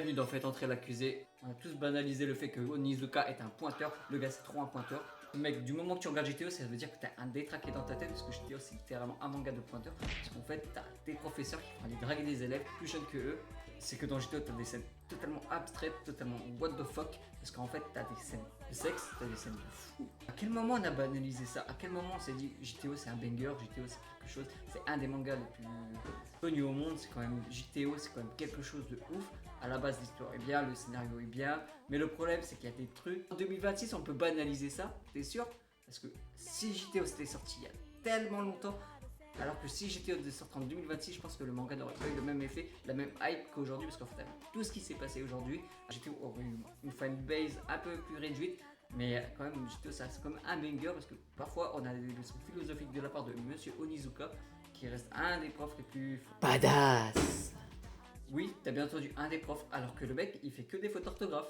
Bienvenue dans Faites entrer l'accusé. On a tous banalisé le fait que Onizuka est un pointeur. Le gars, c'est trop un pointeur. Mec, du moment que tu regardes GTO, ça veut dire que t'as un détraqué dans ta tête. Parce que GTO, c'est littéralement un manga de pointeur. Parce qu'en fait, t'as des professeurs qui vont aller draguer des élèves plus jeunes que eux. C'est que dans GTO, t'as des scènes totalement abstraites, totalement what the fuck. Parce qu'en fait, t'as des scènes de sexe, t'as des scènes de fou. À quel moment on a banalisé ça? À quel moment on s'est dit GTO c'est un banger, GTO c'est quelque chose, c'est un des mangas les plus connus au monde, c'est quand même GTO, c'est quand même quelque chose de ouf. À la base, l'histoire est bien, le scénario est bien, mais le problème c'est qu'il y a des trucs. En 2026, on peut banaliser ça, t'es sûr? Parce que si GTO c'était sorti il y a tellement longtemps, alors que si GTO était sorti en 2026, je pense que le manga n'aurait pas eu le même effet, la même hype qu'aujourd'hui, parce qu'en fait, avec tout ce qui s'est passé aujourd'hui, GTO aurait eu une fanbase un peu plus réduite, mais quand même, GTO ça reste comme un banger, parce que parfois on a des leçons philosophiques de la part de Monsieur Onizuka, qui reste un des profs les plus Badass. oui, t'as bien entendu un des profs, alors que le mec il fait que des fautes d'orthographe.